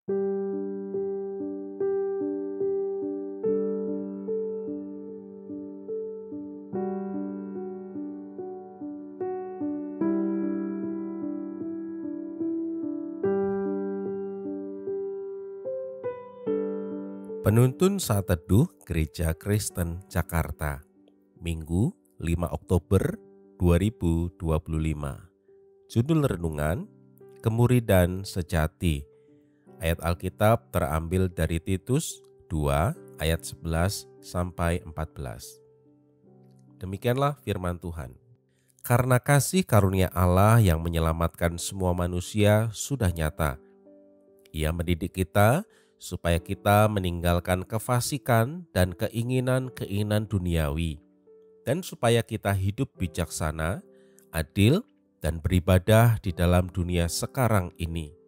Penuntun Saat Teduh Gereja Kristen Jakarta, Minggu 5 Oktober 2025. Judul renungan, Kemuridan Sejati. Ayat Alkitab terambil dari Titus 2 ayat 11 sampai 14. Demikianlah firman Tuhan. Karena kasih karunia Allah yang menyelamatkan semua manusia sudah nyata. Ia mendidik kita supaya kita meninggalkan kefasikan dan keinginan-keinginan duniawi, dan supaya kita hidup bijaksana, adil, dan beribadah di dalam dunia sekarang ini,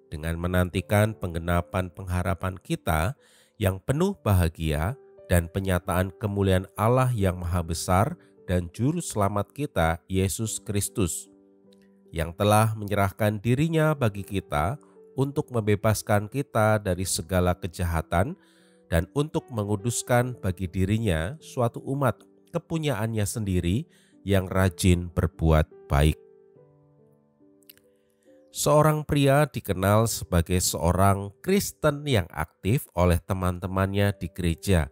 dengan menantikan penggenapan pengharapan kita yang penuh bahagia dan penyataan kemuliaan Allah yang Maha Besar dan Juru Selamat kita, Yesus Kristus, yang telah menyerahkan dirinya bagi kita untuk membebaskan kita dari segala kejahatan dan untuk menguduskan bagi dirinya suatu umat kepunyaannya sendiri yang rajin berbuat baik. Seorang pria dikenal sebagai seorang Kristen yang aktif oleh teman-temannya di gereja.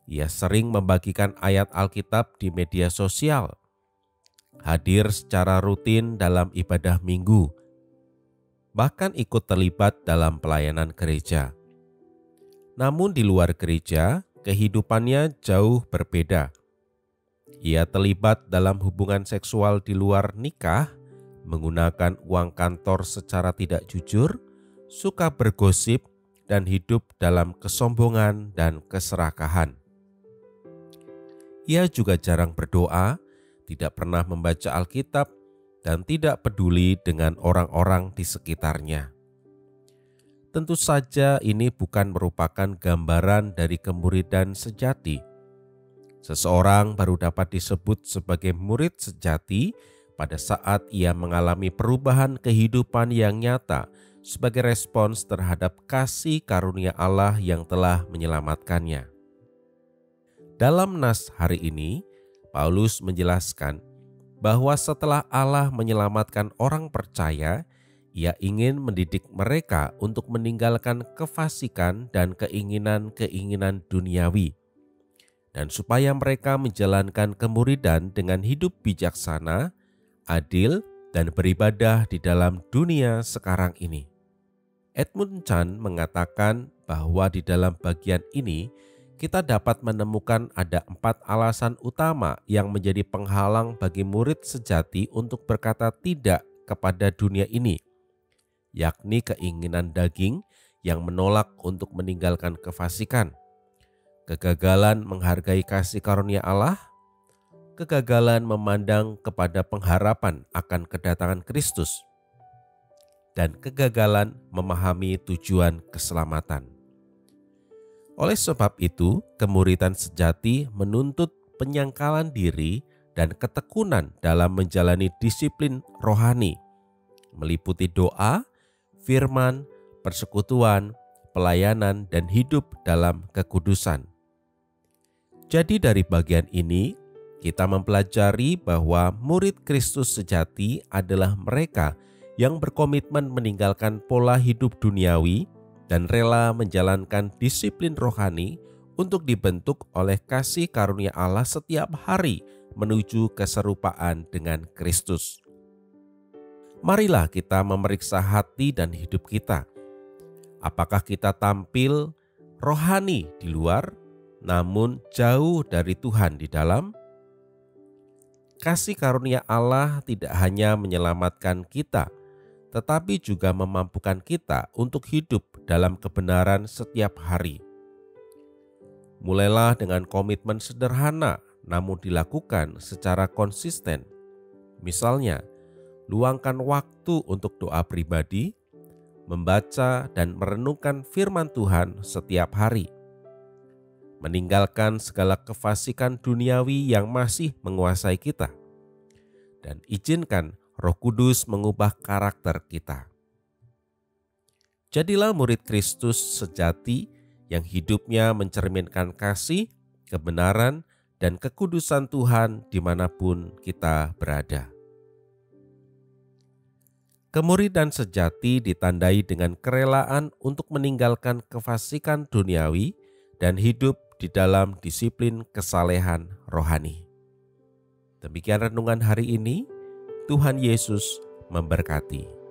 Ia sering membagikan ayat Alkitab di media sosial, hadir secara rutin dalam ibadah minggu, bahkan ikut terlibat dalam pelayanan gereja. Namun di luar gereja, kehidupannya jauh berbeda. Ia terlibat dalam hubungan seksual di luar nikah, menggunakan uang kantor secara tidak jujur, suka bergosip, dan hidup dalam kesombongan dan keserakahan. Ia juga jarang berdoa, tidak pernah membaca Alkitab, dan tidak peduli dengan orang-orang di sekitarnya. Tentu saja ini bukan merupakan gambaran dari kemuridan sejati. Seseorang baru dapat disebut sebagai murid sejati pada saat ia mengalami perubahan kehidupan yang nyata sebagai respons terhadap kasih karunia Allah yang telah menyelamatkannya. Dalam nas hari ini, Paulus menjelaskan bahwa setelah Allah menyelamatkan orang percaya, Ia ingin mendidik mereka untuk meninggalkan kefasikan dan keinginan-keinginan duniawi, dan supaya mereka menjalankan kemuridan dengan hidup bijaksana, adil, dan beribadah di dalam dunia sekarang ini. Edmund Chan mengatakan bahwa di dalam bagian ini kita dapat menemukan ada 4 alasan utama yang menjadi penghalang bagi murid sejati untuk berkata tidak kepada dunia ini, yakni keinginan daging yang menolak untuk meninggalkan kefasikan, kegagalan menghargai kasih karunia Allah, kegagalan memandang kepada pengharapan akan kedatangan Kristus, dan kegagalan memahami tujuan keselamatan. Oleh sebab itu, kemuridan sejati menuntut penyangkalan diri dan ketekunan dalam menjalani disiplin rohani, meliputi doa, firman, persekutuan, pelayanan, dan hidup dalam kekudusan. Jadi dari bagian ini, kita mempelajari bahwa murid Kristus sejati adalah mereka yang berkomitmen meninggalkan pola hidup duniawi dan rela menjalankan disiplin rohani untuk dibentuk oleh kasih karunia Allah setiap hari menuju keserupaan dengan Kristus. Marilah kita memeriksa hati dan hidup kita. Apakah kita tampil rohani di luar, namun jauh dari Tuhan di dalam? Kasih karunia Allah tidak hanya menyelamatkan kita, tetapi juga memampukan kita untuk hidup dalam kebenaran setiap hari. Mulailah dengan komitmen sederhana namun dilakukan secara konsisten. Misalnya, luangkan waktu untuk doa pribadi, membaca dan merenungkan firman Tuhan setiap hari. Meninggalkan segala kefasikan duniawi yang masih menguasai kita, dan izinkan Roh Kudus mengubah karakter kita. Jadilah murid Kristus sejati yang hidupnya mencerminkan kasih, kebenaran, dan kekudusan Tuhan dimanapun kita berada. Kemuridan sejati ditandai dengan kerelaan untuk meninggalkan kefasikan duniawi dan hidup di dalam disiplin kesalehan rohani. Demikian renungan hari ini. Tuhan Yesus memberkati.